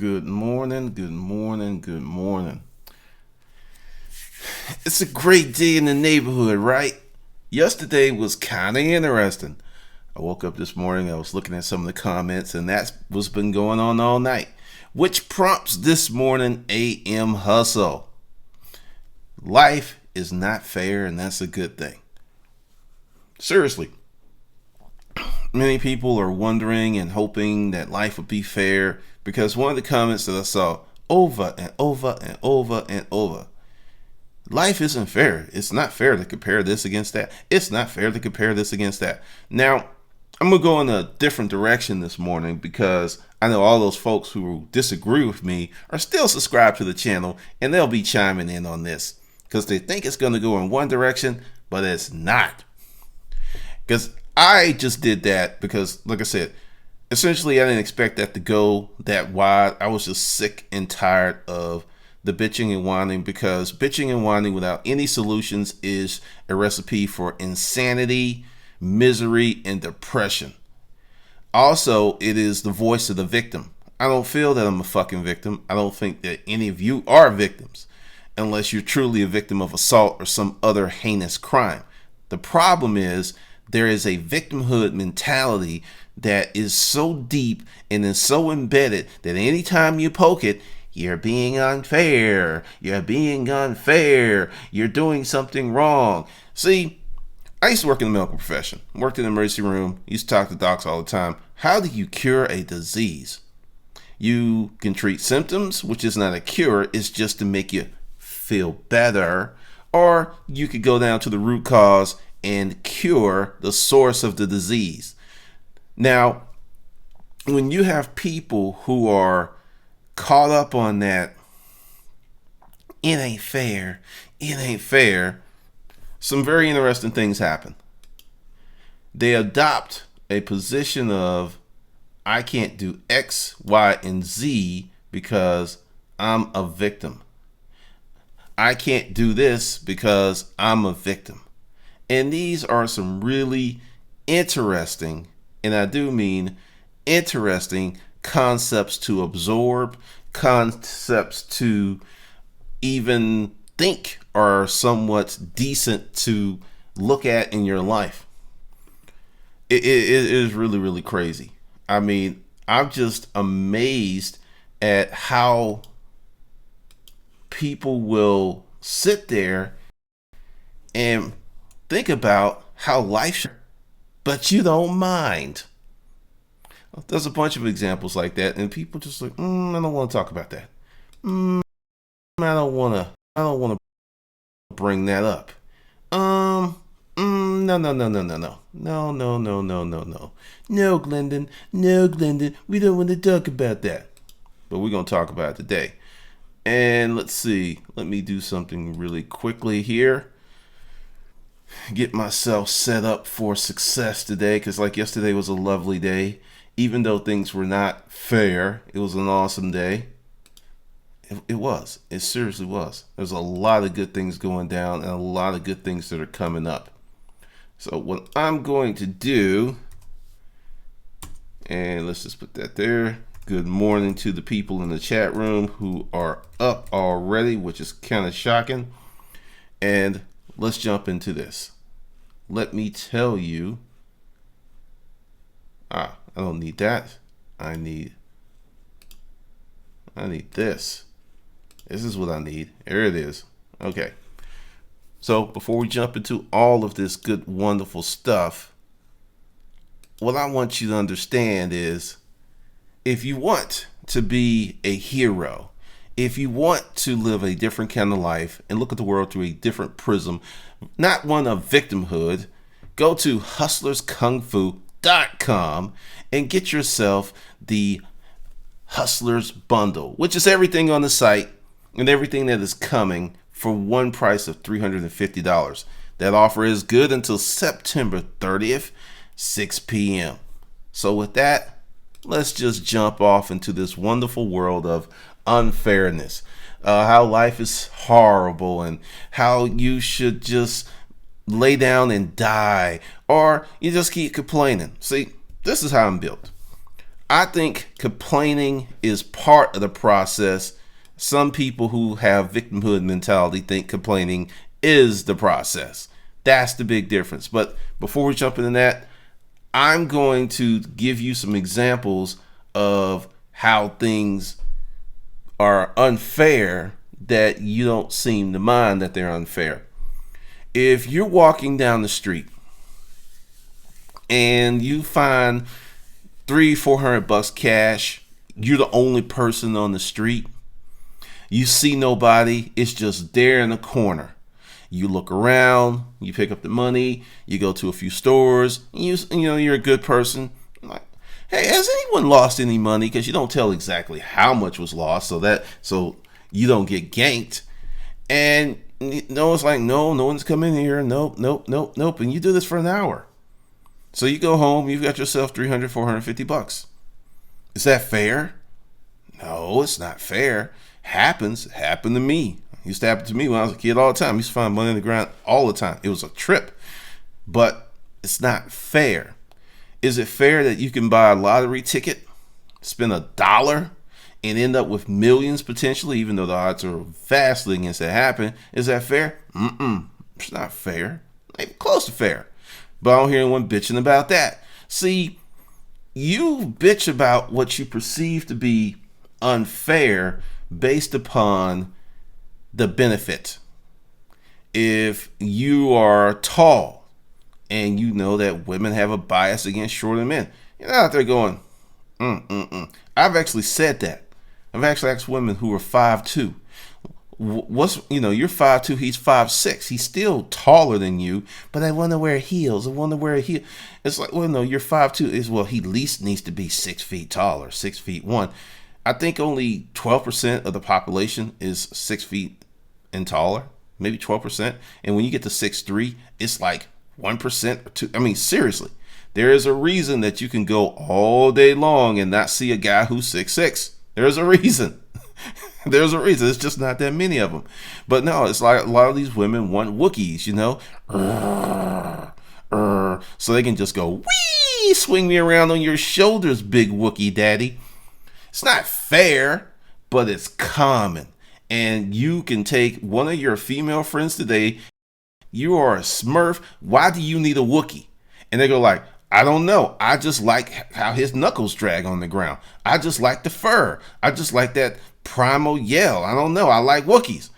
Good morning, good morning, good morning. It's a great day in the neighborhood, right? Yesterday was kind of interesting. I woke up this morning, I was looking at some of the comments, and that's what's been going on all night. Which prompts this morning AM hustle. Life is not fair, and that's a good thing. Seriously, many people are wondering and hoping that life would be fair because one of the comments that I saw over and over and over and over, life isn't fair. It's not fair to compare this against that. It's not fair to compare this against that. Now, I'm going to go in a different direction this morning because I know all those folks who disagree with me are still subscribed to the channel and they'll be chiming in on this because they think it's going to go in one direction, but it's not. Because I just did that because, like I said, essentially I didn't expect that to go that wide. I was just sick and tired of the bitching and whining because bitching and whining without any solutions is a recipe for insanity, misery, and depression. Also, it is the voice of the victim. I don't feel that I'm a fucking victim. I don't think that any of you are victims unless you're truly a victim of assault or some other heinous crime. The problem is there is a victimhood mentality that is so deep and is so embedded that anytime you poke it, you're being unfair, you're doing something wrong. See, I used to work in the medical profession, worked in the emergency room, used to talk to docs all the time. How do you cure a disease? You can treat symptoms, which is not a cure, it's just to make you feel better. Or you could go down to the root cause and cure the source of the disease. Now, when you have people who are caught up on that, it ain't fair, some very interesting things happen. They adopt a position of, I can't do X, Y, and Z because I'm a victim. I can't do this because I'm a victim. And these are some really interesting, and I do mean interesting, concepts to absorb, concepts to even think are somewhat decent to look at in your life. It is really, really crazy. I mean, I'm just amazed at how people will sit there and think about how life, but you don't mind. There's a bunch of examples like that, and people just like, I don't want to talk about that. I don't want to bring that up. No, no, no, no, no, no, no, no, no, no, no, no, no, Glendon, we don't want to talk about that. But we're gonna talk about it today. And let's see. Let me do something really quickly here. Get myself set up for success today because like yesterday was a lovely day. Even though things were not fair, it was an awesome day. It was. It seriously was. There's a lot of good things going down and a lot of good things that are coming up. So what I'm going to do, and let's just put that there. Good morning to the people in the chat room who are up already, which is kind of shocking. And let's jump into this. Let me tell you. I don't need that. I need this. This is what I need. There it is. Okay. So before we jump into all of this good, wonderful stuff, what I want you to understand is if you want to be a hero, if you want to live a different kind of life and look at the world through a different prism, not one of victimhood, go to hustlerskungfu.com and get yourself the Hustlers Bundle, which is everything on the site and everything that is coming for one price of $350. That offer is good until September 30th, 6 p.m. So with that, let's just jump off into this wonderful world of unfairness, how life is horrible and how you should just lay down and die or you just keep complaining. See, this is how I'm built. I think complaining is part of the process. Some people who have victimhood mentality think complaining is the process. That's the big difference. But before we jump into that, I'm going to give you some examples of how things are unfair that you don't seem to mind that they're unfair. If you're walking down the street and you find $300-400 cash, you're the only person on the street, you see nobody, it's just there in the corner. You look around, you pick up the money, you go to a few stores, you know you're a good person. Like, hey, has anyone lost any money? Because you don't tell exactly how much was lost, so you don't get ganked. And no, it's like, no one's come in here. Nope. And you do this for an hour. So you go home, you've got yourself $300-450. Is that fair? No, it's not fair. Happened to me. It used to happen to me when I was a kid all the time. I used to find money on the ground all the time. It was a trip. But it's not fair. Is it fair that you can buy a lottery ticket, spend $1, and end up with millions potentially, even though the odds are vastly against that happen? Is that fair? It's not fair. Maybe close to fair. But I don't hear anyone bitching about that. See, you bitch about what you perceive to be unfair based upon the benefit. If you are tall and you know that women have a bias against shorter men, you're not out there going, I've actually said that. I've actually asked women who are 5'2", you're 5'2", he's 5'6", he's still taller than you, but I want to wear heels. It's like, well, no, you're 5'2", he at least needs to be 6 feet taller, 6'1". I think only 12% of the population is 6 feet and taller, maybe 12%. And when you get to 6'3", it's like 1% or 2. I mean, seriously, there is a reason that you can go all day long and not see a guy who's 6'6". There's a reason. There's a reason. It's just not that many of them. But no, it's like a lot of these women want Wookiees, so they can just go, wee, swing me around on your shoulders, big Wookie daddy. It's not fair, but it's common. And you can take one of your female friends today. You are a Smurf. Why do you need a Wookie? And they go like, I don't know. I just like how his knuckles drag on the ground. I just like the fur. I just like that primal yell. I don't know. I like Wookiees.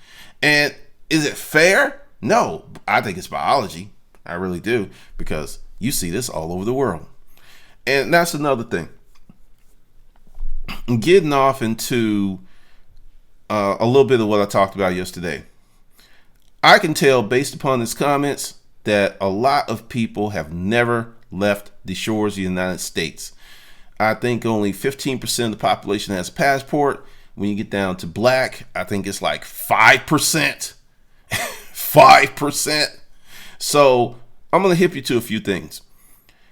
And is it fair? No. I think it's biology. I really do. Because you see this all over the world. And that's another thing. Getting off into a little bit of what I talked about yesterday. I can tell based upon his comments that a lot of people have never left the shores of the United States. I think only 15% of the population has a passport. When you get down to black, I think it's like 5%. 5%. So I'm going to hip you to a few things.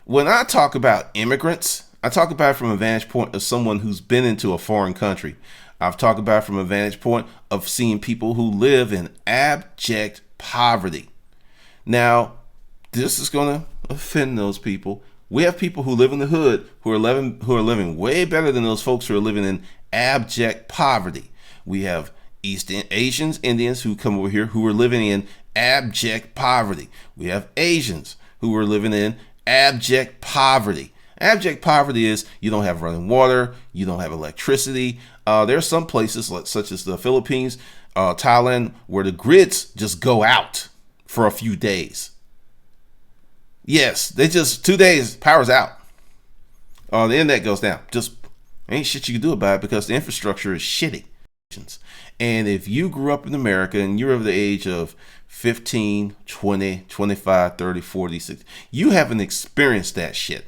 When I talk about immigrants, I talk about it from a vantage point of someone who's been into a foreign country. I've talked about it from a vantage point of seeing people who live in abject poverty. Now, this is going to offend those people. We have people who live in the hood who are living way better than those folks who are living in abject poverty. We have East Asians, Indians who come over here who are living in abject poverty. We have Asians who are living in abject poverty. Abject poverty is you don't have running water, you don't have electricity. There are some places such as the Philippines, Thailand, where the grids just go out for a few days. Yes, they just 2 days, power's out. The internet goes down. Just ain't shit you can do about it because the infrastructure is shitty. And if you grew up in America and you're of the age of 15, 20, 25, 30, 40, 60, you haven't experienced that shit.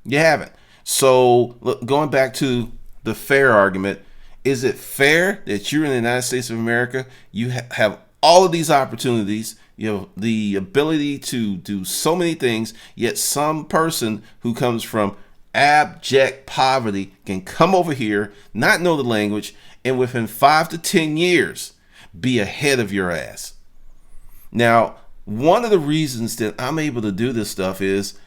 You haven't. So look, going back to the fair argument, is it fair that you're in the United States of America? You have all of these opportunities. You have the ability to do so many things, yet some person who comes from abject poverty can come over here, not know the language, and within 5 to 10 years be ahead of your ass. Now, one of the reasons that I'm able to do this stuff is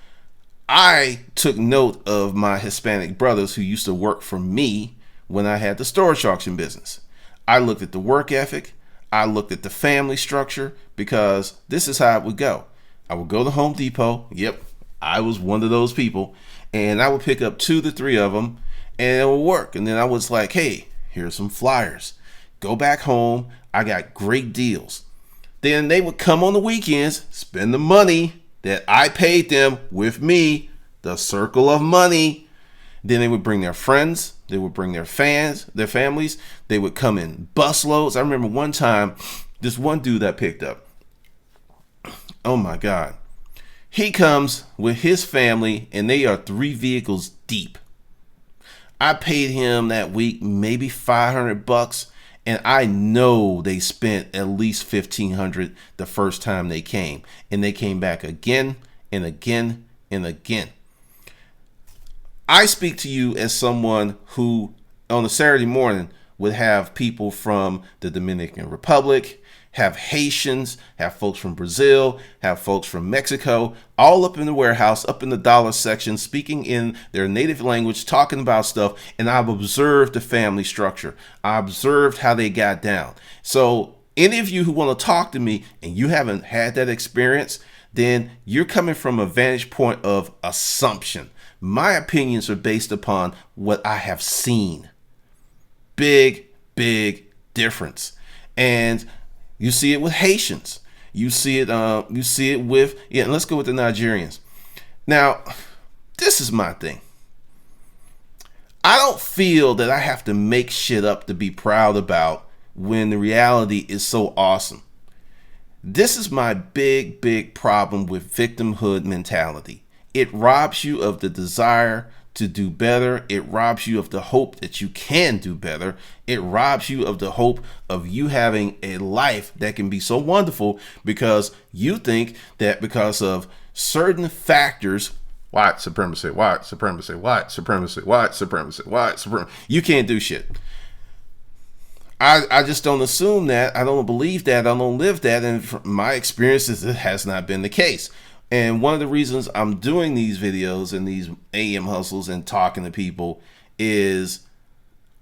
I took note of my Hispanic brothers who used to work for me when I had the storage auction business. I looked at the work ethic. I looked at the family structure, because this is how it would go. I would go to Home Depot. Yep, I was one of those people. And I would pick up 2 to 3 of them, and it would work. And then I was like, hey, here's some flyers. Go back home. I got great deals. Then they would come on the weekends, spend the money that I paid them with me, the circle of money. Then they would bring their friends. They would bring their fans, their families. They would come in busloads. I remember one time, this one dude I picked up. Oh my God. He comes with his family, and they are 3 vehicles deep. I paid him that week maybe $500, and I know they spent at least $1,500 the first time they came, and they came back again and again and again. I speak to you as someone who on a Saturday morning would have people from the Dominican Republic, have Haitians, have folks from Brazil, have folks from Mexico, all up in the warehouse, up in the dollar section, speaking in their native language, talking about stuff. And I've observed the family structure. I observed how they got down. So any of you who want to talk to me and you haven't had that experience, then you're coming from a vantage point of assumption. My opinions are based upon what I have seen. Big difference. And you see it with Haitians. You see it with, let's go with the Nigerians. Now, this is my thing. I don't feel that I have to make shit up to be proud about when the reality is so awesome. This is my big problem with victimhood mentality. It robs you of the desire to do better. It robs you of the hope that you can do better. It robs you of the hope of you having a life that can be so wonderful, because you think that because of certain factors, white supremacy, you can't do shit. I just don't assume that. I don't believe that. I don't live that. And from my experiences, it has not been the case. And one of the reasons I'm doing these videos and these AM hustles and talking to people is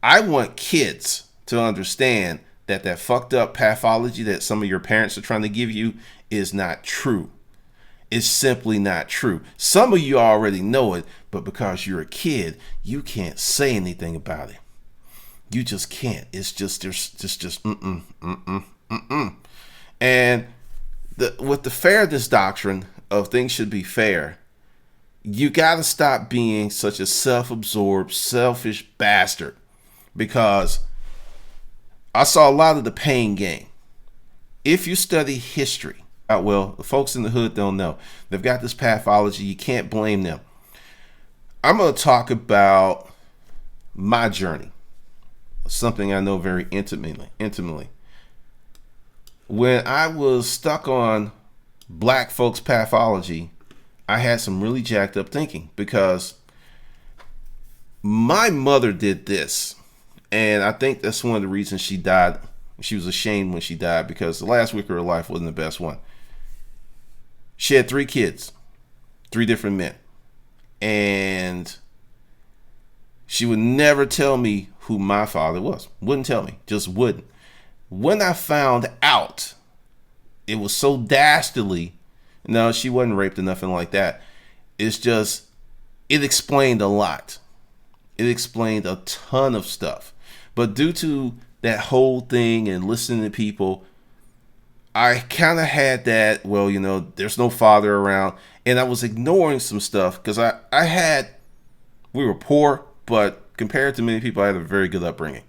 I want kids to understand that that fucked up pathology that some of your parents are trying to give you is not true. It's simply not true. Some of you already know it, but because you're a kid, you can't say anything about it. You just can't. It's just, there's just And with the fairness doctrine of things should be fair, you got to stop being such a self-absorbed, selfish bastard, because I saw a lot of the pain game. If you study history, well, the folks in the hood don't know. They've got this pathology. You can't blame them. I'm going to talk about my journey, something I know very intimately. When I was stuck on black folks' pathology, I had some really jacked up thinking, because my mother did this. And I think that's one of the reasons she died. She was ashamed when she died, because the last week of her life wasn't the best one. She had 3 kids, 3 different men. And she would never tell me who my father was. Wouldn't tell me, just wouldn't. When I found out, it was so dastardly. No, she wasn't raped or nothing like that. It's just, it explained a lot. It explained a ton of stuff. But due to that whole thing and listening to people, I kind of had that, well, there's no father around. And I was ignoring some stuff because we were poor, but compared to many people, I had a very good upbringing.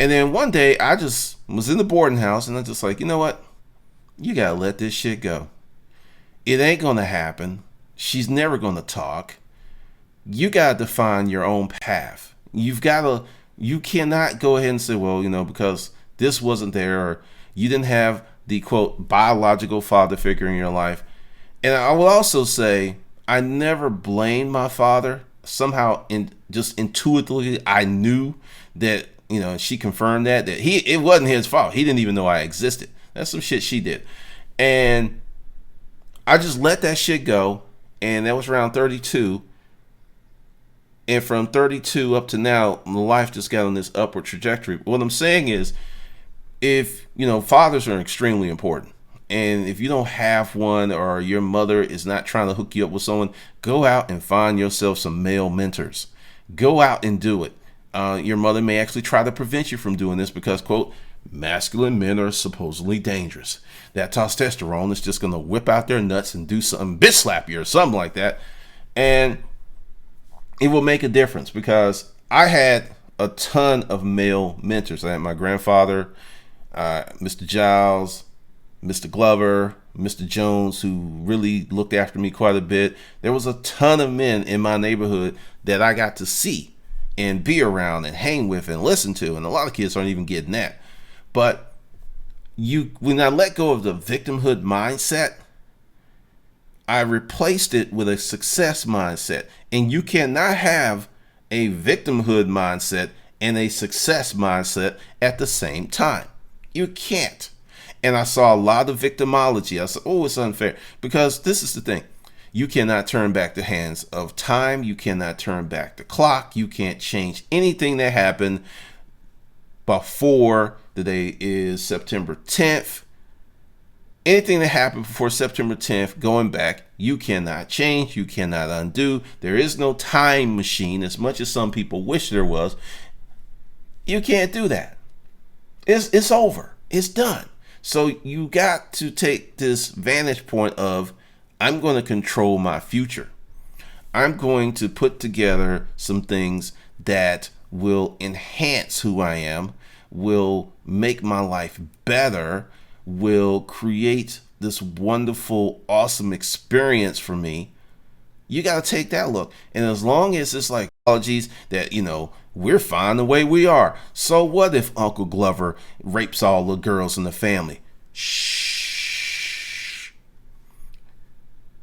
And then one day I just was in the boarding house, and I'm just like, you know what? You got to let this shit go. It ain't going to happen. She's never going to talk. You got to define your own path. You cannot go ahead and say, well, because this wasn't there, or you didn't have the quote biological father figure in your life. And I will also say, I never blamed my father. Somehow, just intuitively, I knew that, she confirmed that it wasn't his fault. He didn't even know I existed. That's some shit she did. And I just let that shit go. and that was around 32. And from 32 up to now, life just got on this upward trajectory. What I'm saying is, if fathers are extremely important, and if you don't have one, or your mother is not trying to hook you up with someone, go out and find yourself some male mentors. Go out and do it. Your mother may actually try to prevent you from doing this because, quote, masculine men are supposedly dangerous. That testosterone is just going to whip out their nuts and do something, bitch slap you or something like that. And it will make a difference, because I had a ton of male mentors. I had my grandfather, Mr. Giles, Mr. Glover, Mr. Jones, who really looked after me quite a bit. There was a ton of men in my neighborhood that I got to see and be around and hang with and listen to. And a lot of kids aren't even getting that. But when I let go of the victimhood mindset, I replaced it with a success mindset. And you cannot have a victimhood mindset and a success mindset at the same time. You can't. And I saw a lot of victimology. I said, oh, it's unfair. Because this is the thing. You cannot turn back the hands of time. You cannot turn back the clock. You can't change anything that happened before the day is September 10th. Anything that happened before September 10th, going back, you cannot change. You cannot undo. There is no time machine, as much as some people wish there was. You can't do that. It's over. It's done. So you got to take this vantage point of, I'm going to control my future. I'm going to put together some things that will enhance who I am, will make my life better, will create this wonderful, awesome experience for me. You got to take that look. And as long as it's like apologies that, we're fine the way we are. So what if Uncle Glover rapes all the girls in the family? Shh.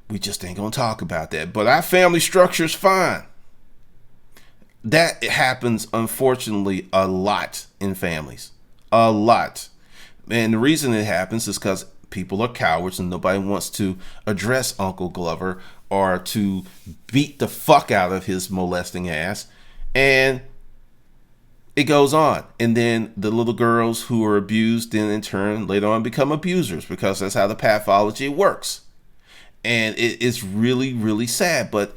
We just ain't going to talk about that. But our family structure is fine. That happens, unfortunately, a lot in families. A lot. And the reason it happens is because people are cowards and nobody wants to address Uncle Glover or to beat the fuck out of his molesting ass. And it goes on. And then the little girls who are abused then in turn later on become abusers, because that's how the pathology works. And it's really, really sad. But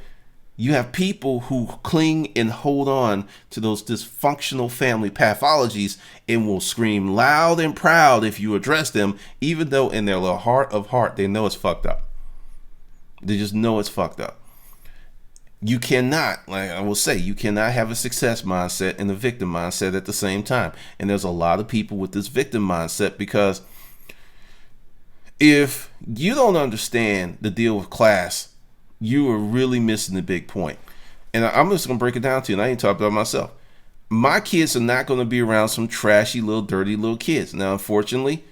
you have people who cling and hold on to those dysfunctional family pathologies and will scream loud and proud if you address them, even though in their little heart of heart, they know it's fucked up. They just know it's fucked up. You cannot, like I will say, you cannot have a success mindset and a victim mindset at the same time. And there's a lot of people with this victim mindset, because if you don't understand the deal with class, you are really missing the big point. And I'm just going to break it down to you, and I ain't talking about myself. My kids are not going to be around some trashy little dirty little kids. Now, unfortunately,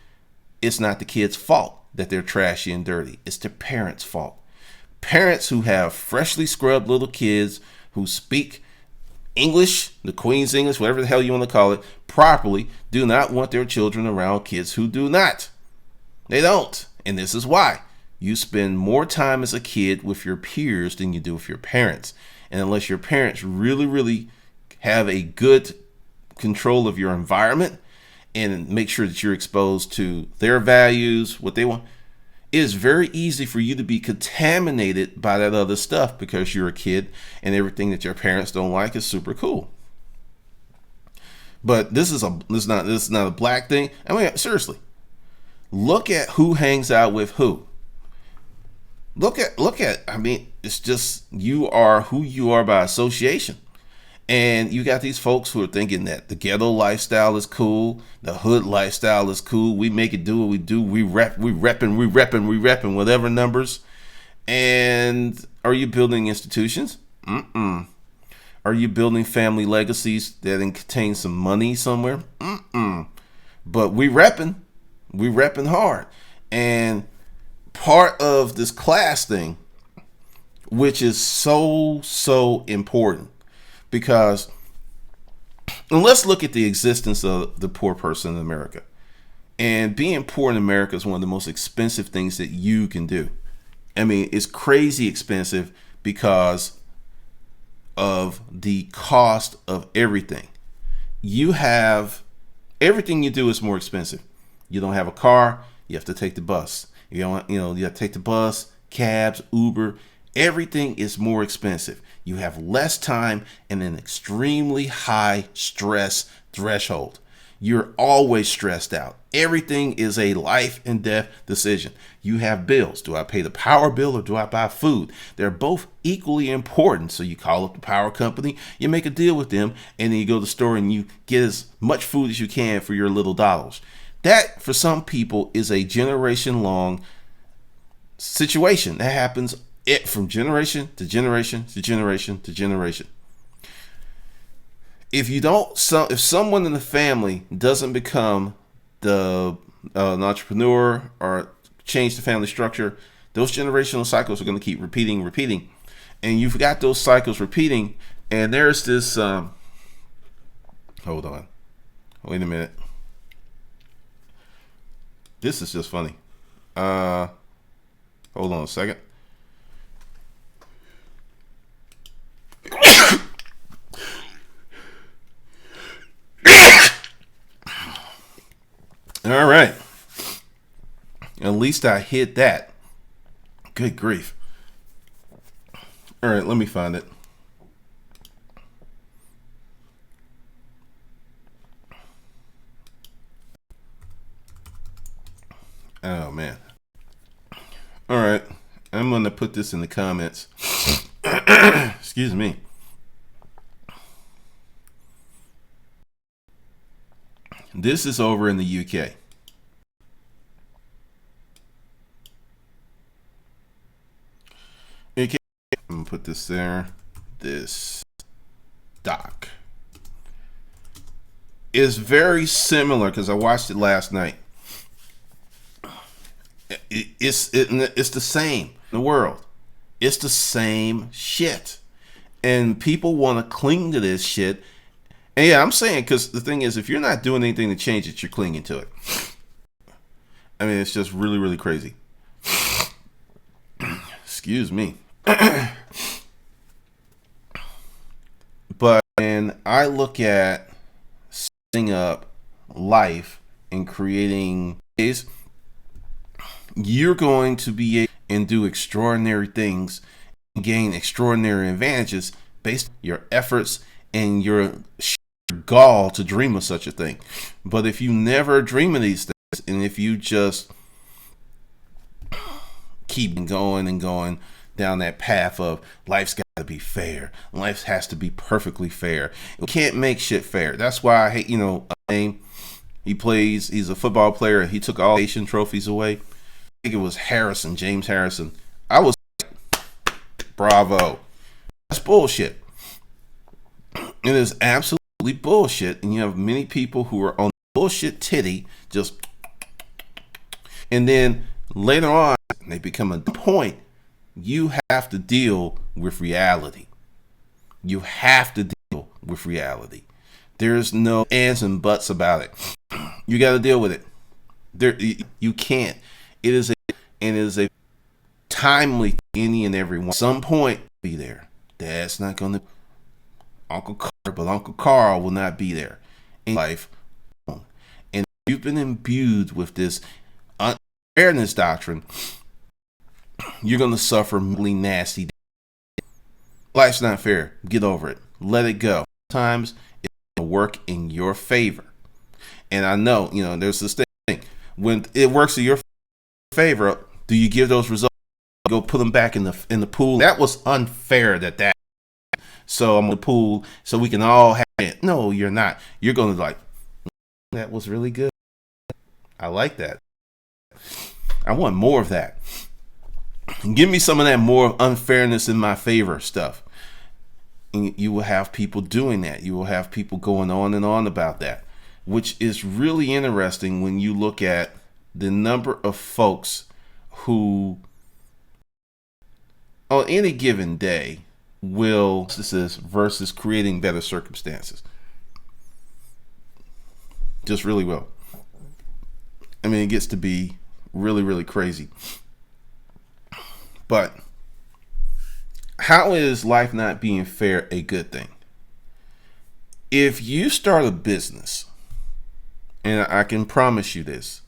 it's not the kids' fault that they're trashy and dirty. It's their parents' fault. Parents who have freshly scrubbed little kids who speak English, the Queen's English, whatever the hell you want to call it, properly, do not want their children around kids who do not. They don't. And this is why. You spend more time as a kid with your peers than you do with your parents. And unless your parents really, really have a good control of your environment and make sure that you're exposed to their values, what they want, it is very easy for you to be contaminated by that other stuff, because you're a kid and everything that your parents don't like is super cool. But this is not a black thing. I mean, seriously, look at who hangs out with who. Look at, I mean, it's just, you are who you are by association. And you got these folks who are thinking that the ghetto lifestyle is cool, the hood lifestyle is cool. We make it do what we do. We repping whatever numbers. And are you building institutions? Mm-mm. Are you building family legacies that contain some money somewhere? Mm-mm. But we repping hard. And part of this class thing, which is so important, because, and let's look at the existence of the poor person in America. And being poor in America is one of the most expensive things that you can do. I mean, it's crazy expensive because of the cost of everything. You have everything you do is more expensive. You don't have a car, you have to take the bus. You have to take the bus, cabs, Uber. Everything is more expensive. You have less time and an extremely high stress threshold. You're always stressed out. Everything is a life and death decision. You have bills. Do I pay the power bill or do I buy food? They're both equally important. So you call up the power company, you make a deal with them, and then you go to the store and you get as much food as you can for your little dollars. That, for some people, is a generation long situation that happens from generation to generation to generation to generation. If someone in the family doesn't become an entrepreneur or change the family structure, those generational cycles are going to keep repeating, and you've got those cycles repeating. And there's this. Hold on, wait a minute. This is just funny. Hold on a second. All right. At least I hit that. Good grief. All right, let me find it. Oh, man. All right. I'm going to put this in the comments. Excuse me. This is over in the UK. Okay, I'm going to put this there. This doc is very similar because I watched it last night. It's the same in the world. It's the same shit. And people want to cling to this shit. And yeah, I'm saying, because the thing is, if you're not doing anything to change it, you're clinging to it. I mean, it's just really, really crazy. Excuse me. But when I look at setting up LiFe and creating ways, you're going to be able and do extraordinary things and gain extraordinary advantages based on your efforts and your gall to dream of such a thing. But if you never dream of these things, and if you just keep going and going down that path of life's got to be fair, life has to be perfectly fair, you can't make shit fair. That's why I hate, he's a football player, he took all Asian trophies away. I think it was James Harrison. I was like, bravo. That's bullshit. It is absolutely bullshit, and you have many people who are on bullshit titty, just, and then later on they become a point. You have to deal with reality. You have to deal with reality. There's no ands and buts about it. You got to deal with it. You can't. It is a timely any and every one. Some point be there. Dad's not going to. Uncle Carter, but Uncle Carl will not be there in life. And if you've been imbued with this unfairness doctrine, you're going to suffer really nasty. Life's not fair. Get over it. Let it go. Sometimes it's going to work in your favor. And I know, there's this thing. When it works in your favor, do you give those results? Go put them back in the pool? That was unfair that. So I'm going to pool so we can all have it. No, you're not. You're going to like, that was really good. I like that. I want more of that. Give me some of that more unfairness in my favor stuff. And you will have people doing that. You will have people going on and on about that, which is really interesting when you look at the number of folks who on any given day will, this is versus creating better circumstances. Just really will. I mean, it gets to be really, really crazy. But how is life not being fair a good thing? If you start a business, and I can promise you this,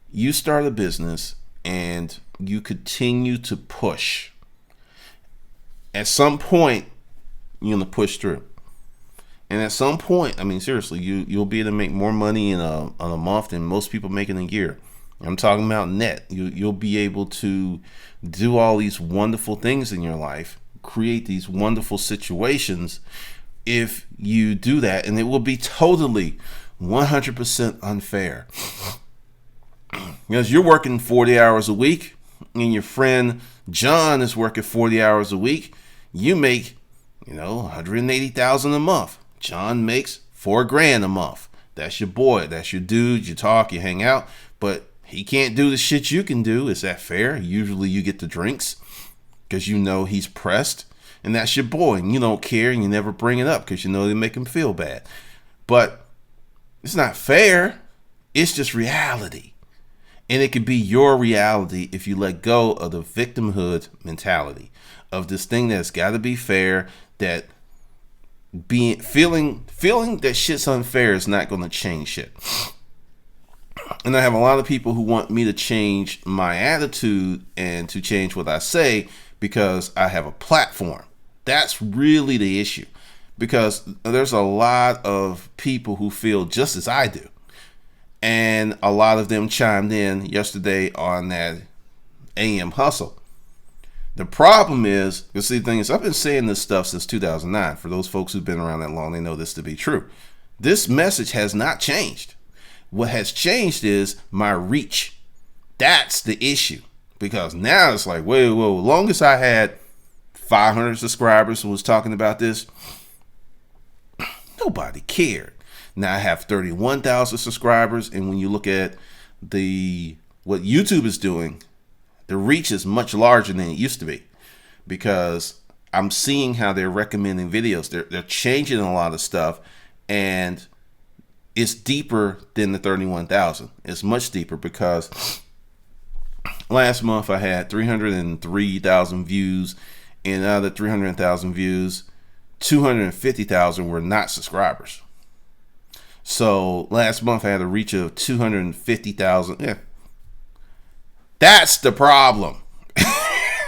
you start a business and you continue to push, at some point, you're going to push through. And at some point, I mean, seriously, you'll be able to make more money in a month than most people make in a year. I'm talking about net. You'll be able to do all these wonderful things in your life, create these wonderful situations if you do that. And it will be totally 100% unfair. Because you're working 40 hours a week and your friend John is working 40 hours a week. You make, $180,000 a month. John makes $4,000 a month. That's your boy. That's your dude. You talk, you hang out, but he can't do the shit you can do. Is that fair? Usually you get the drinks because he's pressed, and that's your boy, and you don't care, and you never bring it up because they make him feel bad. But it's not fair. It's just reality. And it could be your reality if you let go of the victimhood mentality of this thing that's got to be fair, that feeling that shit's unfair is not going to change shit. And I have a lot of people who want me to change my attitude and to change what I say because I have a platform. That's really the issue, because there's a lot of people who feel just as I do. And a lot of them chimed in yesterday on that AM hustle. The problem is, you see, the thing is, I've been saying this stuff since 2009. For those folks who've been around that long, they know this to be true. This message has not changed. What has changed is my reach. That's the issue. Because now it's like, wait, long as I had 500 subscribers and was talking about this, nobody cared. Now I have 31,000 subscribers, and when you look at what YouTube is doing, the reach is much larger than it used to be, because I'm seeing how they're recommending videos. They're changing a lot of stuff, and it's deeper than the 31,000. It's much deeper, because last month I had 303,000 views, and out of the 300,000 views, 250,000 were not subscribers. So last month I had a reach of 250,000. Yeah. That's the problem.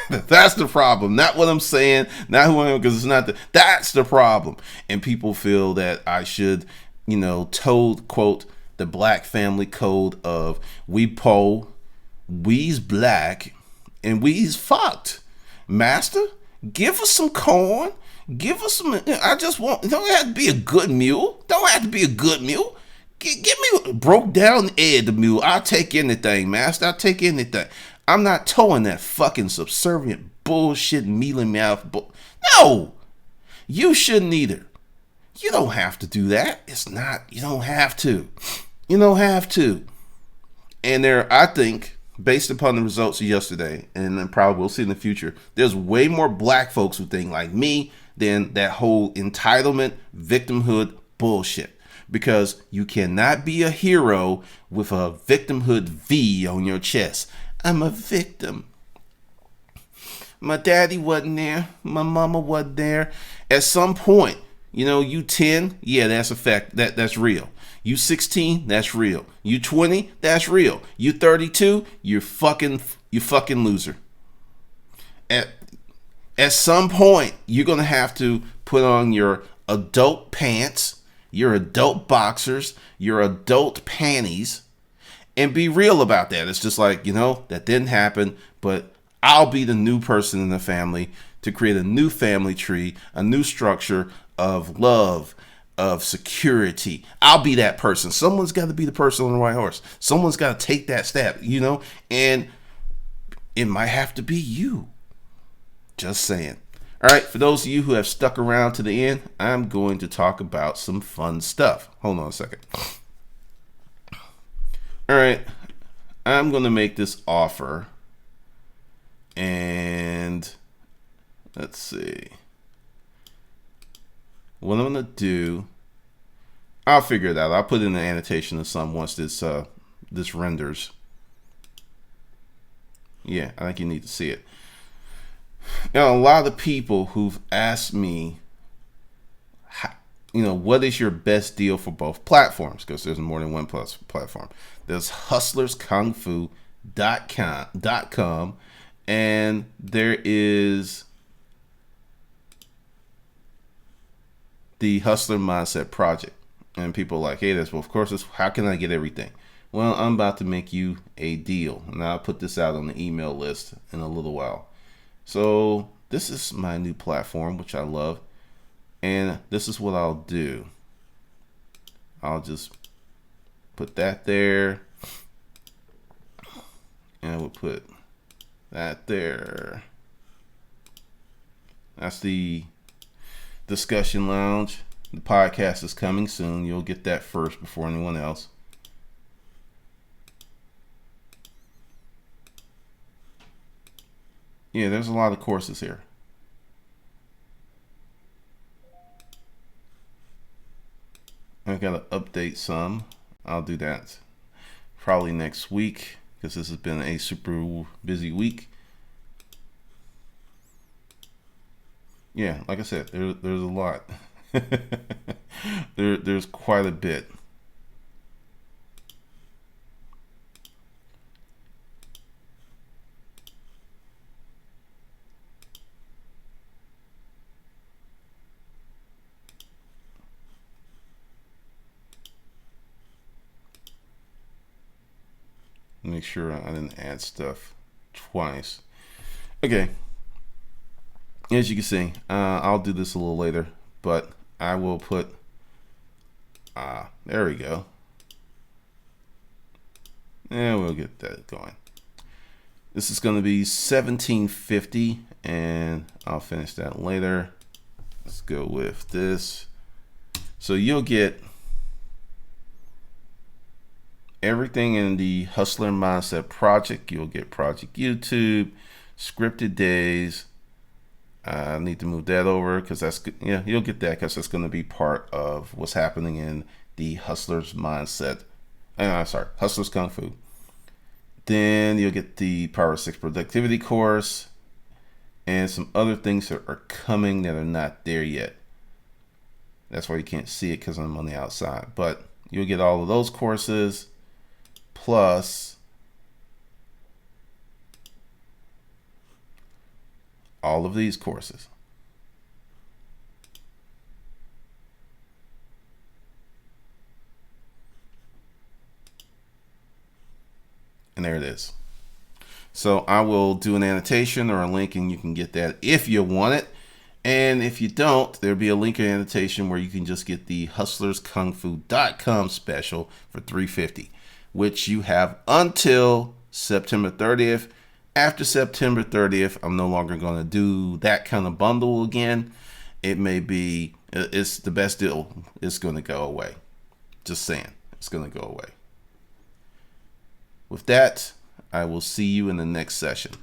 That's the problem. Not what I'm saying, not who I am, because it's not that's the problem. And people feel that I should, quote, the black family code of we po, we's black, and we's fucked. Master, give us some corn. Give us some. I just want. Don't have to be a good mule. Don't have to be a good mule. Give me a broke down egg, the mule. I'll take anything, master. I'll take anything. I'm not towing that fucking subservient bullshit mealy mouth. No, you shouldn't either. You don't have to do that. It's not. You don't have to. You don't have to. And I think, based upon the results of yesterday, and then probably we'll see in the future, there's way more black folks who think like me than that whole entitlement, victimhood bullshit. Because you cannot be a hero with a victimhood V on your chest. I'm a victim. My daddy wasn't there. My mama wasn't there. At some point, you 10, yeah, that's a fact. That's real. You 16, that's real. You 20, that's real. You 32, you're fucking loser. At some point, you're going to have to put on your adult pants, your adult boxers, your adult panties, and be real about that. It's just like, that didn't happen, but I'll be the new person in the family to create a new family tree, a new structure of love, of security. I'll be that person. Someone's got to be the person on the white horse. Someone's got to take that step, and it might have to be you. Just saying. All right, for those of you who have stuck around to the end, I'm going to talk about some fun stuff. Hold on a second. All right, I'm going to make this offer, and let's see. What I'm going to do, I'll figure it out. I'll put in an annotation of some once this renders. Yeah, I think you need to see it. Now, a lot of people who've asked me, what is your best deal for both platforms? Because there's more than one plus platform. There's hustlerskungfu.com, and there is the Hustler Mindset Project. And people are like, hey, well, of course, how can I get everything? Well, I'm about to make you a deal. And I'll put this out on the email list in a little while. So this is my new platform, which I love. And this is what I'll do. I'll just put that there. And we'll put that there. That's the discussion lounge. The podcast is coming soon. You'll get that first before anyone else. Yeah, there's a lot of courses here. I've got to update some. I'll do that probably next week because this has been a super busy week. Yeah, like I said, there's a lot. There's quite a bit. Make sure I didn't add stuff twice. Okay. As you can see, I'll do this a little later, but I will put, there we go. And we'll get that going. This is going to be $17.50, and I'll finish that later. Let's go with this. So you'll get everything in the Hustler Mindset Project. You'll get Project YouTube, Scripted Days. I need to move that over because you'll get that because that's going to be part of what's happening in the Hustler's Mindset. Hustler's Kung Fu. Then you'll get the Power 6 Productivity course and some other things that are coming that are not there yet. That's why you can't see it because I'm on the outside. But you'll get all of those courses plus all of these courses. And there it is. So I will do an annotation or a link, and you can get that if you want it. And if you don't, there'll be a link or annotation where you can just get the hustlerskungfu.com special for $350, which you have until September 30th. After September 30th, I'm no longer going to do that kind of bundle again. It's the best deal. It's going to go away. Just saying, it's going to go away. With that, I will see you in the next session.